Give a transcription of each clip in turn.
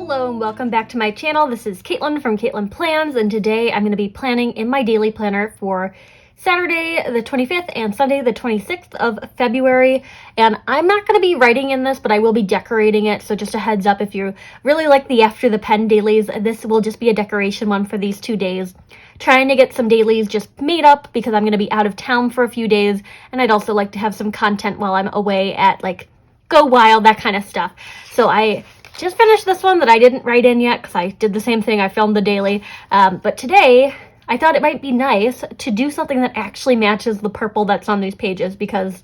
Hello and welcome back to my channel. This is Caitlin from Caitlin Plans, and today I'm going to be planning in my daily planner for Saturday the 25th and Sunday the 26th of February. And I'm not going to be writing in this, but I will be decorating it. So just a heads up, if you really like the After the Pen dailies, this will just be a decoration one for these 2 days. Trying to get some dailies just made up because I'm going to be out of town for a few days, and I'd also like to have some content while I'm away at like Go Wild, that kind of stuff. So I just finished this one that I didn't write in yet because I did the same thing. I filmed the daily. But today, I thought it might be nice to do something that actually matches the purple that's on these pages, because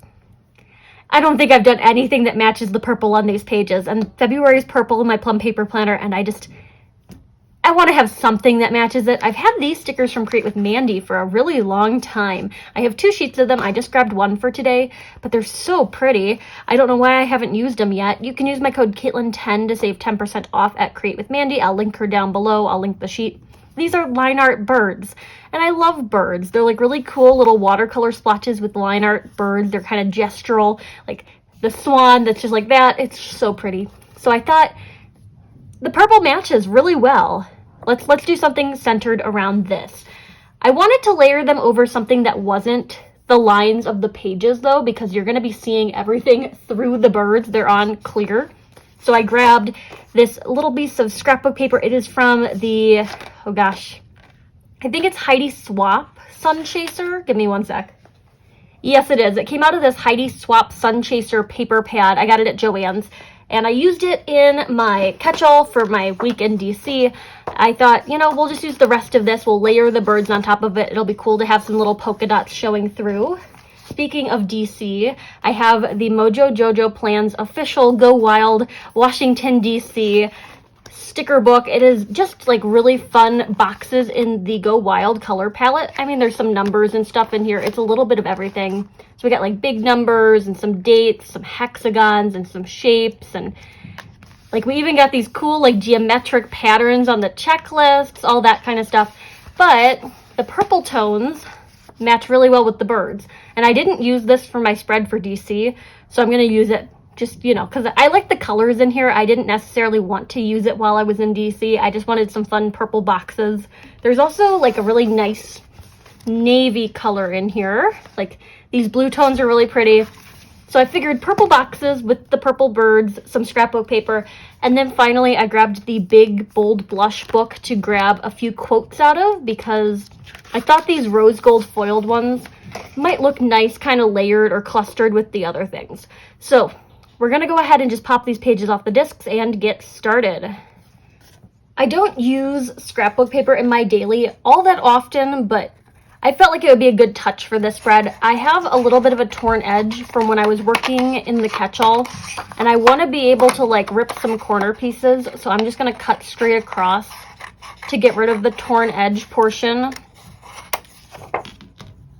I don't think I've done anything that matches the purple on these pages. And February's purple in my plum paper planner, and I want to have something that matches it. I've had these stickers from Create with Mandy for a really long time. I have 2 sheets of them. I just grabbed one for today, but they're so pretty. I don't know why I haven't used them yet. You can use my code Caitlin10 to save 10% off at Create with Mandy. I'll link her down below. I'll link the sheet. These are line art birds, and I love birds. They're like really cool little watercolor splotches with line art birds. They're kind of gestural, like the swan that's just like that. It's so pretty. So I thought the purple matches really well. Let's do something centered around this. I wanted to layer them over something that wasn't the lines of the pages though, because you're going to be seeing everything through the birds. They're on clear. So I grabbed this little piece of scrapbook paper. It is from the, oh gosh, I think it's Heidi Swap Sun Chaser. Give me one sec. Yes, it is. It came out of this Heidi Swap Sun Chaser paper pad. I got it at Joann's. And I used it in my catch-all for my week in DC. I thought, you know, we'll just use the rest of this. We'll layer the birds on top of it. It'll be cool to have some little polka dots showing through. Speaking of DC, I have the Mojo Jojo Plans official Go Wild Washington, DC sticker book. It is just like really fun boxes in the Go Wild color palette. I mean, there's some numbers and stuff in here. It's a little bit of everything. So we got like big numbers and some dates, some hexagons and some shapes, and like we even got these cool like geometric patterns on the checklists, all that kind of stuff. But the purple tones match really well with the birds. And I didn't use this for my spread for DC, so I'm going to use it just, you know, because I like the colors in here. I didn't necessarily want to use it while I was in DC. I just wanted some fun purple boxes. There's also like a really nice navy color in here. Like these blue tones are really pretty. So I figured purple boxes with the purple birds, some scrapbook paper, and then finally I grabbed the big bold blush book to grab a few quotes out of, because I thought these rose gold foiled ones might look nice kind of layered or clustered with the other things. So we're going to go ahead and just pop these pages off the discs and get started. I don't use scrapbook paper in my daily all that often, but I felt like it would be a good touch for this spread. I have a little bit of a torn edge from when I was working in the catch-all, and I want to be able to like rip some corner pieces, so I'm just going to cut straight across to get rid of the torn edge portion.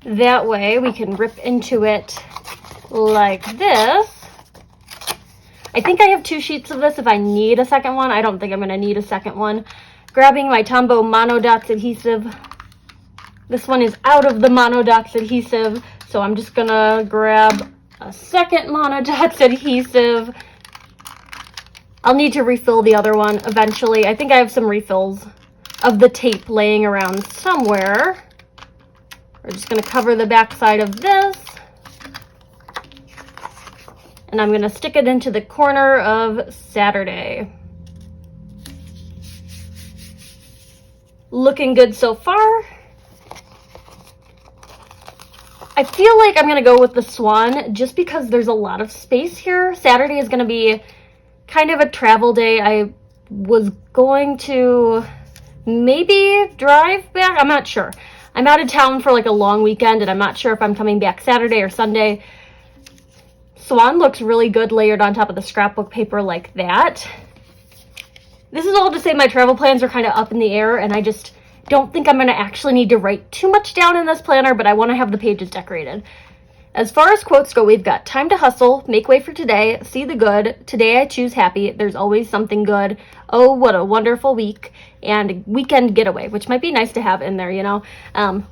That way we can rip into it like this. I think I have 2 sheets of this if I need a second one. I don't think I'm going to need a second one. Grabbing my Tombow Mono Dots adhesive. This one is out of the Mono Dots adhesive, so I'm just going to grab a second Mono Dots adhesive. I'll need to refill the other one eventually. I think I have some refills of the tape laying around somewhere. We're just going to cover the back side of this. And I'm going to stick it into the corner of Saturday. Looking good so far. I feel like I'm going to go with the swan just because there's a lot of space here. Saturday is going to be kind of a travel day. I was going to maybe drive back. I'm not sure. I'm out of town for like a long weekend, and I'm not sure if I'm coming back Saturday or Sunday. Swan looks really good layered on top of the scrapbook paper like that. This is all to say my travel plans are kind of up in the air, and I just don't think I'm going to actually need to write too much down in this planner, but I want to have the pages decorated. As far as quotes go, we've got time to hustle, make way for today, see the good, today I choose happy, there's always something good, oh, what a wonderful week, and weekend getaway, which might be nice to have in there, you know.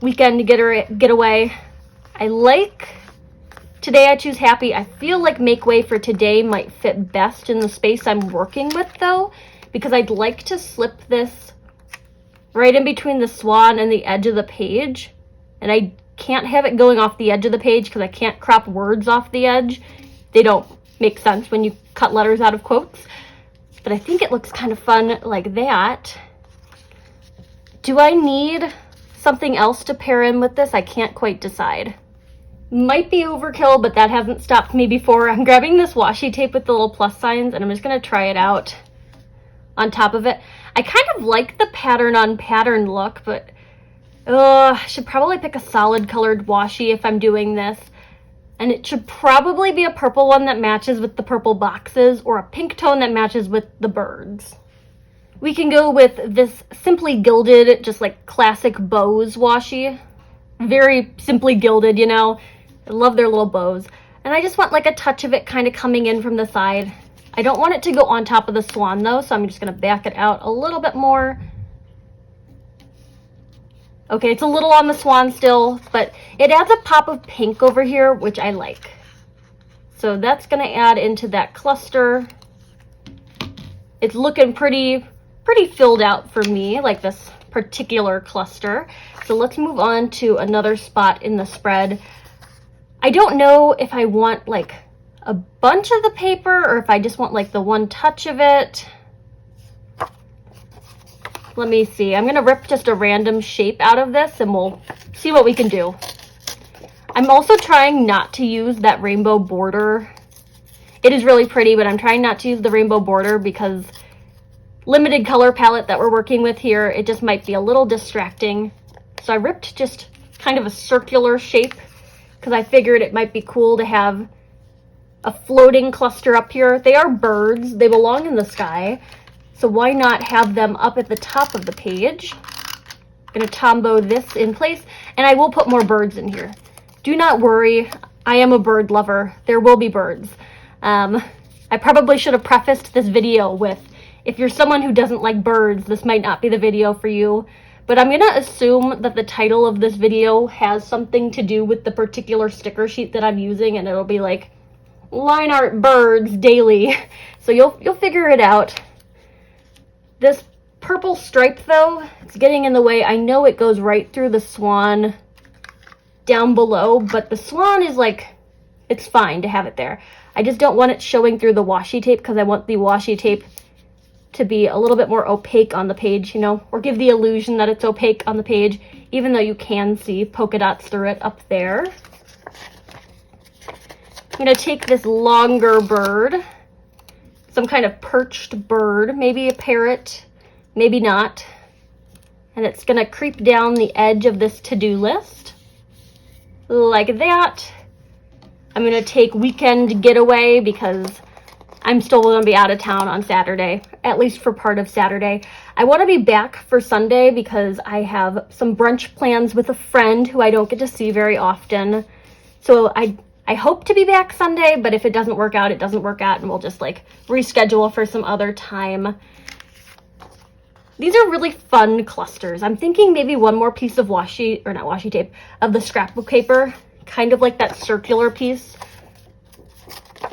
Weekend getaway. I like today I choose happy. I feel like make way for today might fit best in the space I'm working with though, because I'd like to slip this right in between the swan and the edge of the page. And I can't have it going off the edge of the page because I can't crop words off the edge. They don't make sense when you cut letters out of quotes. But I think it looks kind of fun like that. Do I need something else to pair in with this? I can't quite decide. Might be overkill, but that hasn't stopped me before. I'm grabbing this washi tape with the little plus signs, and I'm just going to try it out on top of it. I kind of like the pattern on pattern look, but I should probably pick a solid colored washi if I'm doing this. And it should probably be a purple one that matches with the purple boxes, or a pink tone that matches with the birds. We can go with this Simply Gilded, just like classic bows washi. Very simply gilded, you know. I love their little bows. And I just want like a touch of it kind of coming in from the side. I don't want it to go on top of the swan though, so I'm just going to back it out a little bit more. Okay, it's a little on the swan still, but it adds a pop of pink over here, which I like. So that's going to add into that cluster. It's looking pretty filled out for me, like this particular cluster. So let's move on to another spot in the spread. I don't know if I want like a bunch of the paper or if I just want like the one touch of it. Let me see. I'm going to rip just a random shape out of this and we'll see what we can do. I'm also trying not to use that rainbow border. It is really pretty, but I'm trying not to use the rainbow border because limited color palette that we're working with here, it just might be a little distracting. So I ripped just kind of a circular shape because I figured it might be cool to have a floating cluster up here. They are birds. They belong in the sky. So why not have them up at the top of the page? I'm going to Tombow this in place, and I will put more birds in here. Do not worry. I am a bird lover. There will be birds. I probably should have prefaced this video with, if you're someone who doesn't like birds, this might not be the video for you. But I'm going to assume that the title of this video has something to do with the particular sticker sheet that I'm using, and it'll be like, line art birds daily. So you'll figure it out. This purple stripe though, it's getting in the way. I know it goes right through the swan down below, but the swan is like, it's fine to have it there. I just don't want it showing through the washi tape because I want the washi tape to be a little bit more opaque on the page, you know, or give the illusion that it's opaque on the page, even though you can see polka dots through it up there. I'm going to take this longer bird, some kind of perched bird, maybe a parrot, maybe not, and it's going to creep down the edge of this to-do list, like that. I'm going to take Weekend Getaway because I'm still going to be out of town on Saturday, at least for part of Saturday. I want to be back for Sunday because I have some brunch plans with a friend who I don't get to see very often. So I hope to be back Sunday, but if it doesn't work out, it doesn't work out, and we'll just like reschedule for some other time. These are really fun clusters. I'm thinking maybe one more piece of washi, or not washi tape, of the scrapbook paper, kind of like that circular piece,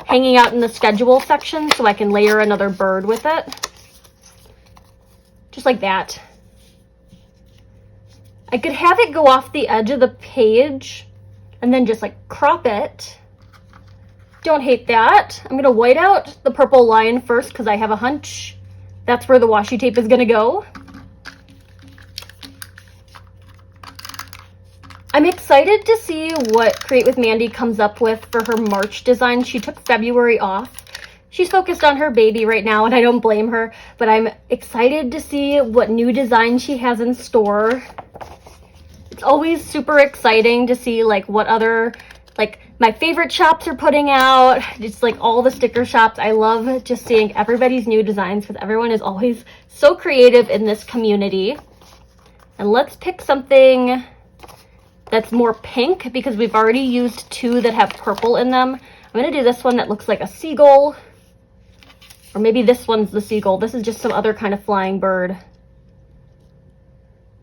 hanging out in the schedule section so I can layer another bird with it. Just like that. I could have it go off the edge of the page and then just like crop it. Don't hate that. I'm going to white out the purple line first because I have a hunch that's where the washi tape is going to go. I'm excited to see what Create with Mandy comes up with for her March design. She took February off. She's focused on her baby right now, and I don't blame her, but I'm excited to see what new design she has in store. It's always super exciting to see like what other, like my favorite shops are putting out. Just like all the sticker shops. I love just seeing everybody's new designs because everyone is always so creative in this community. And let's pick something that's more pink because we've already used two that have purple in them. I'm going to do this one that looks like a seagull. Or maybe this one's the seagull. This is just some other kind of flying bird.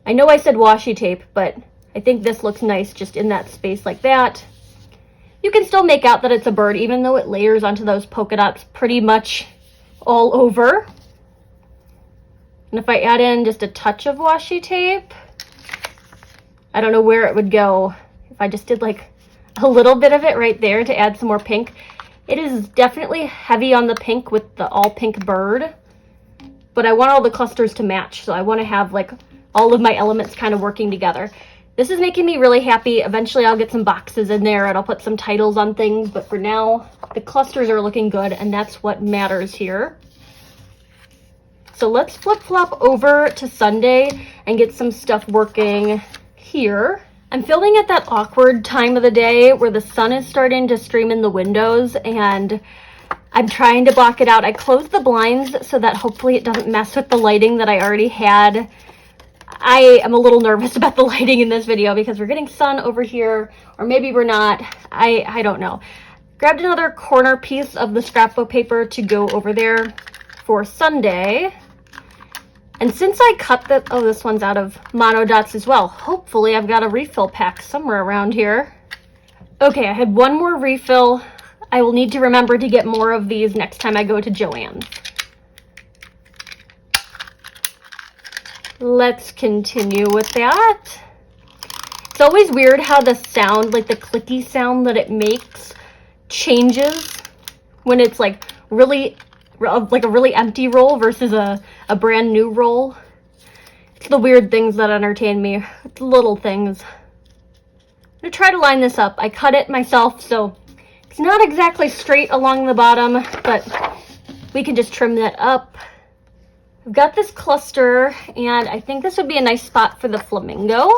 I know I said washi tape, but I think this looks nice just in that space like that. You can still make out that it's a bird, even though it layers onto those polka dots pretty much all over. And if I add in just a touch of washi tape, I don't know where it would go. If I just did like a little bit of it right there to add some more pink. It is definitely heavy on the pink with the all pink bird, but I want all the clusters to match. So I want to have like all of my elements kind of working together. This is making me really happy. Eventually I'll get some boxes in there and I'll put some titles on things, but for now the clusters are looking good and that's what matters here. So let's flip-flop over to Sunday and get some stuff working here. I'm filming at that awkward time of the day where the sun is starting to stream in the windows and I'm trying to block it out. I closed the blinds so that hopefully it doesn't mess with the lighting that I already had. I am a little nervous about the lighting in this video because we're getting sun over here, or maybe we're not. I don't know. Grabbed another corner piece of the scrapbook paper to go over there for Sunday. And since I cut the, oh, this one's out of mono dots as well. Hopefully I've got a refill pack somewhere around here. Okay, I had one more refill. I will need to remember to get more of these next time I go to Joann's. Let's continue with that. It's always weird how the sound, like the clicky sound that it makes, changes when it's like really, like a really empty roll versus a brand new roll. It's the weird things that entertain me. It's little things. I'm gonna try to line this up. I cut it myself, so it's not exactly straight along the bottom, but we can just trim that up. I've got this cluster, and I think this would be a nice spot for the flamingo.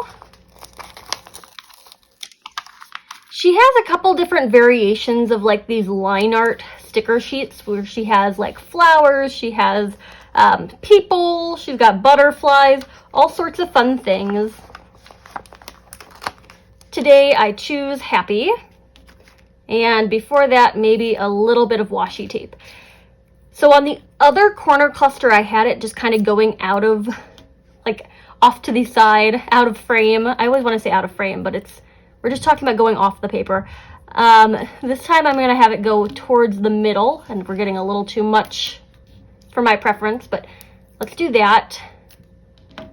She has a couple different variations of like these line art sticker sheets where she has like flowers, she has people, she's got butterflies, all sorts of fun things. Today I choose happy, and before that maybe a little bit of washi tape. So on the other corner cluster I had it just kind of going out of, like off to the side, out of frame. I always want to say out of frame, but we're just talking about going off the paper. This time I'm going to have it go towards the middle, and we're getting a little too much for my preference, but let's do that.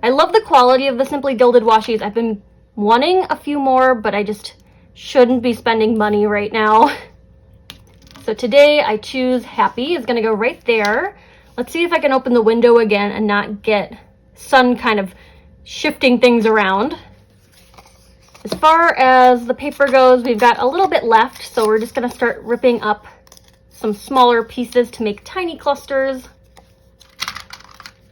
I love the quality of the Simply Gilded washies. I've been wanting a few more, but I just shouldn't be spending money right now. So today I choose happy. It's going to go right there. Let's see if I can open the window again and not get sun kind of shifting things around. As far as the paper goes, we've got a little bit left, so we're just going to start ripping up some smaller pieces to make tiny clusters.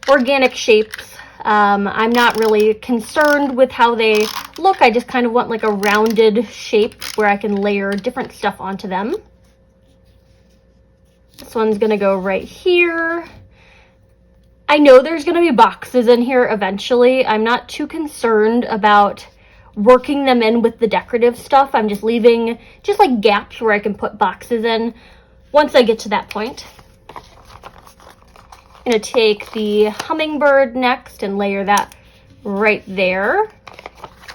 Organic shapes. I'm not really concerned with how they look. I just kind of want like a rounded shape where I can layer different stuff onto them. This one's going to go right here. I know there's going to be boxes in here eventually. I'm not too concerned about working them in with the decorative stuff. I'm just leaving just like gaps where I can put boxes in once I get to that point. I'm going to take the hummingbird next and layer that right there.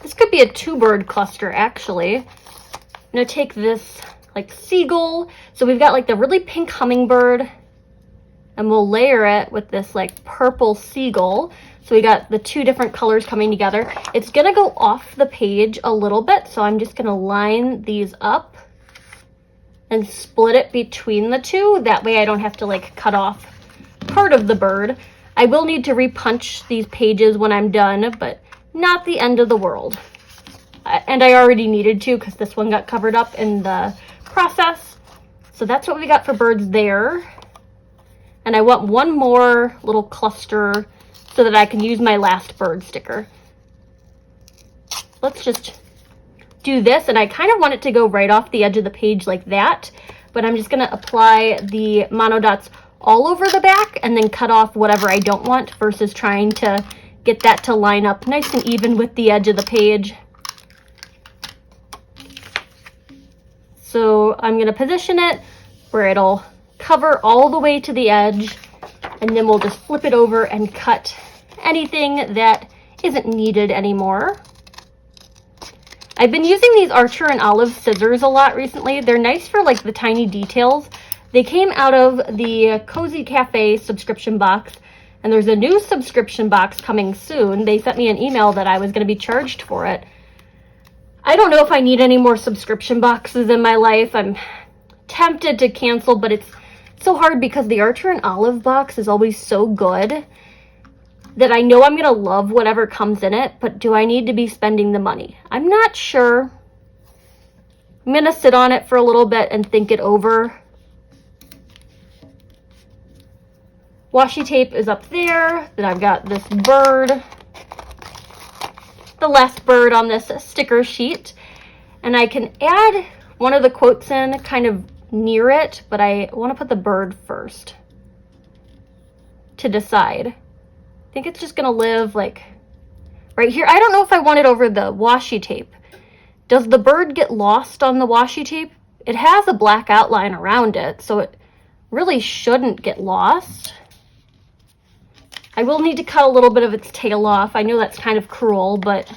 This could be a two-bird cluster actually. I'm going to take this like seagull. So we've got like the really pink hummingbird, and we'll layer it with this like purple seagull. So we got the two different colors coming together. It's gonna go off the page a little bit, so I'm just gonna line these up and split it between the two. That way I don't have to like cut off part of the bird. I will need to repunch these pages when I'm done, but not the end of the world. And I already needed to because this one got covered up in the process. So that's what we got for birds there. And I want one more little cluster so that I can use my last bird sticker. Let's just do this, and I kind of want it to go right off the edge of the page like that, but I'm just going to apply the mono dots all over the back and then cut off whatever I don't want versus trying to get that to line up nice and even with the edge of the page. So I'm going to position it where it'll cover all the way to the edge, and then we'll just flip it over and cut anything that isn't needed anymore. I've been using these Archer and Olive scissors a lot recently. They're nice for like the tiny details. They came out of the Cozy Cafe subscription box. And there's a new subscription box coming soon. They sent me an email that I was going to be charged for it. I don't know if I need any more subscription boxes in my life. I'm tempted to cancel, but it's so hard because the Archer and Olive box is always so good that I know I'm going to love whatever comes in it, but do I need to be spending the money? I'm not sure. I'm going to sit on it for a little bit and think it over. Washi tape is up there. Then I've got this bird, the last bird on this sticker sheet. And I can add one of the quotes in kind of near it, but I want to put the bird first to decide. I think it's just going to live like right here. I don't know if I want it over the washi tape. Does the bird get lost on the washi tape? It has a black outline around it, so it really shouldn't get lost. I will need to cut a little bit of its tail off. I know that's kind of cruel, but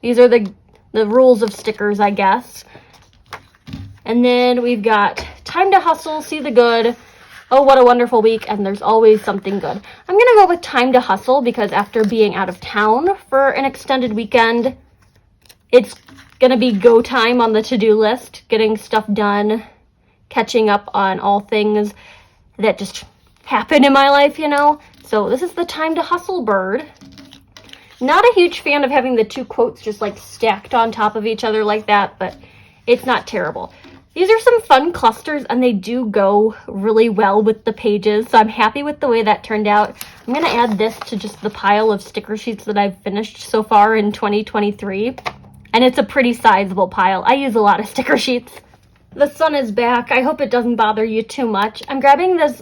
these are the rules of stickers, I guess. And then we've got Time to Hustle, See the Good, Oh What a Wonderful Week, and There's Always Something Good. I'm going to go with Time to Hustle because after being out of town for an extended weekend, it's going to be go time on the to-do list, getting stuff done, catching up on all things that just happen in my life, you know. So this is the Time to Hustle bird. Not a huge fan of having the two quotes just like stacked on top of each other like that, but it's not terrible. These are some fun clusters and they do go really well with the pages, so I'm happy with the way that turned out. I'm going to add this to just the pile of sticker sheets that I've finished so far in 2023, and it's a pretty sizable pile. I use a lot of sticker sheets. The sun is back. I hope it doesn't bother you too much. I'm grabbing this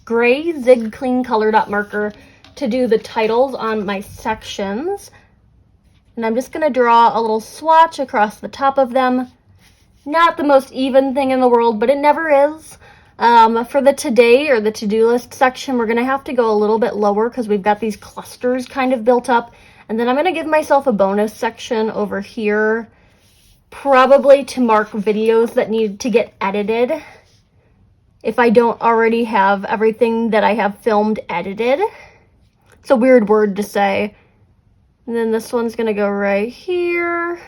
gray Zig Clean Color Dot marker to do the titles on my sections. And I'm just going to draw a little swatch across the top of them. Not the most even thing in the world, but it never is. For the today or the to-do list section, we're going to have to go a little bit lower because we've got these clusters kind of built up. And then I'm going to give myself a bonus section over here, probably to mark videos that need to get edited. If I don't already have everything that I have filmed edited. It's a weird word to say. And then this one's going to go right here.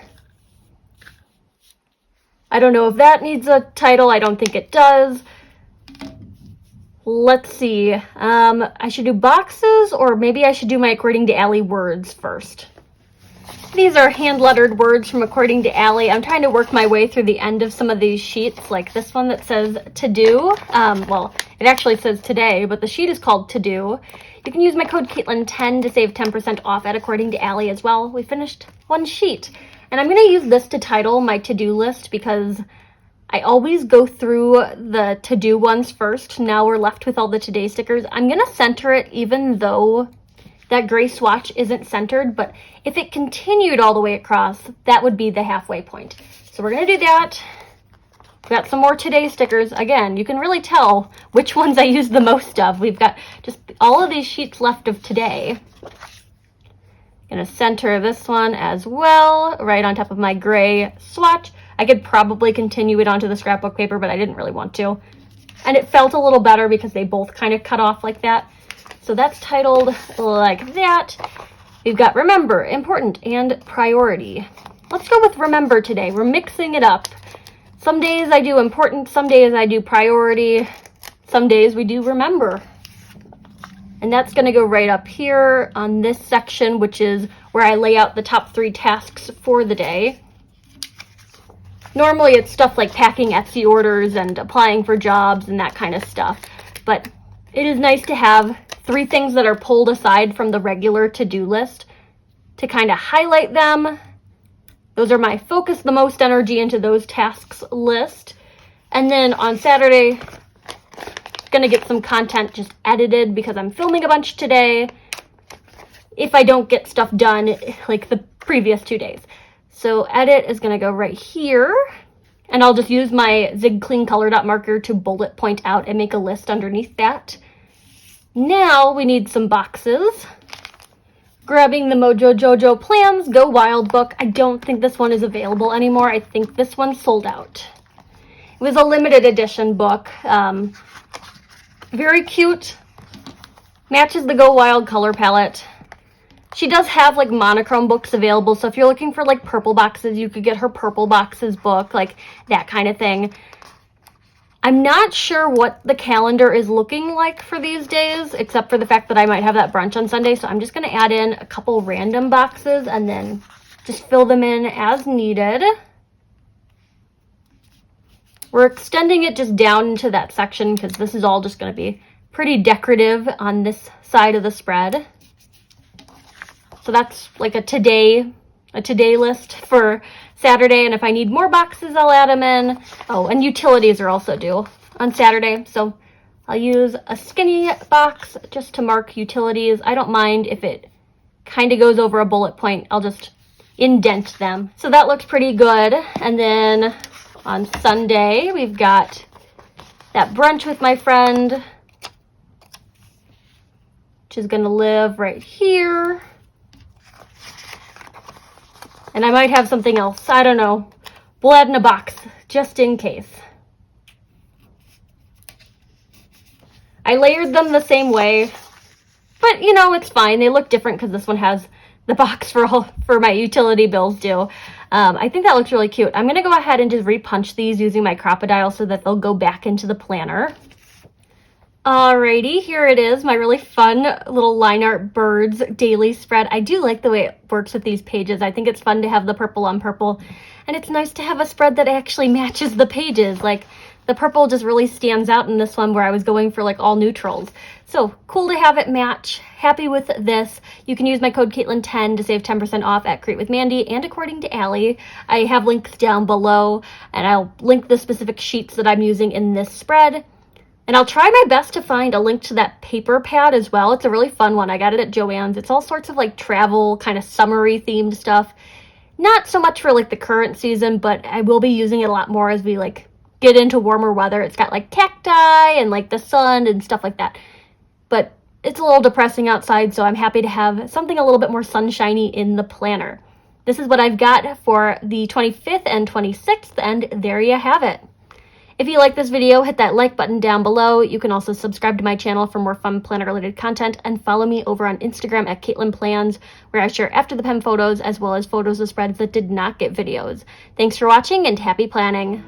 I don't know if that needs a title. I don't think it does. Let's see. I should do boxes, or maybe I should do my According to Allie words first. These are hand-lettered words from According to Allie. I'm trying to work my way through the end of some of these sheets, like this one that says to do. Well, it actually says today, but the sheet is called to do. You can use my code Caitlin10 to save 10% off at According to Allie as well. We finished one sheet. And I'm going to use this to title my to-do list because I always go through the to-do ones first. Now we're left with all the today stickers. I'm going to center it even though that gray swatch isn't centered, but if it continued all the way across, that would be the halfway point. So we're going to do that. We've got some more today stickers. Again, you can really tell which ones I use the most of. We've got just all of these sheets left of today. Going to center this one as well, right on top of my gray swatch. I could probably continue it onto the scrapbook paper, but I didn't really want to. And it felt a little better because they both kind of cut off like that. So that's titled like that. We've got Remember, Important, and Priority. Let's go with Remember today. We're mixing it up. Some days I do Important, some days I do Priority, some days we do Remember. And that's going to go right up here on this section, which is where I lay out the top 3 tasks for the day. Normally it's stuff like packing Etsy orders and applying for jobs and that kind of stuff. But it is nice to have 3 things that are pulled aside from the regular to-do list to kind of highlight them. Those are my focus the most energy into those tasks list. And then on Saturday, gonna get some content just edited because I'm filming a bunch today if I don't get stuff done like the previous 2 days. So edit is gonna go right here, and I'll just use my Zig Clean Color Dot marker to bullet point out and make a list underneath that. Now we need some boxes. Grabbing the Mojo Jojo Plans Go Wild book. I don't think this one is available anymore. I think this one sold out. It was a limited edition book. Very cute. Matches the Go Wild color palette. She does have like monochrome books available, so if you're looking for like purple boxes, you could get her purple boxes book, like that kind of thing. I'm not sure what the calendar is looking like for these days, except for the fact that I might have that brunch on Sunday, so I'm just going to add in a couple random boxes and then just fill them in as needed. We're extending it just down into that section because this is all just going to be pretty decorative on this side of the spread. So that's like a today list for Saturday, and if I need more boxes, I'll add them in. Oh, and utilities are also due on Saturday, so I'll use a skinny box just to mark utilities. I don't mind if it kind of goes over a bullet point. I'll just indent them. So that looks pretty good. And then on Sunday, we've got that brunch with my friend, which is going to live right here. And I might have something else. I don't know. We'll add in a box just in case. I layered them the same way, but you know, it's fine. They look different because this one has the box for my utility bills due. I think that looks really cute. I'm going to go ahead and just repunch these using my Crop-A-Dile so that they'll go back into the planner. Alrighty, here it is, my really fun little line art birds daily spread. I do like the way it works with these pages. I think it's fun to have the purple on purple, and it's nice to have a spread that actually matches the pages. Like, the purple just really stands out in this one where I was going for like all neutrals. So cool to have it match. Happy with this. You can use my code Caitlin10 to save 10% off at Create with Mandy and According to Allie. I have links down below, and I'll link the specific sheets that I'm using in this spread. And I'll try my best to find a link to that paper pad as well. It's a really fun one. I got it at Joann's. It's all sorts of like travel, kind of summery themed stuff. Not so much for like the current season, but I will be using it a lot more as we like get into warmer weather. It's got like cacti and like the sun and stuff like that. But it's a little depressing outside, so I'm happy to have something a little bit more sunshiny in the planner. This is what I've got for the 25th and 26th, and there you have it. If you like this video, hit that like button down below. You can also subscribe to my channel for more fun planner-related content, and follow me over on Instagram at Caitlin Plans, where I share after the pen photos as well as photos of spreads that did not get videos. Thanks for watching, and happy planning!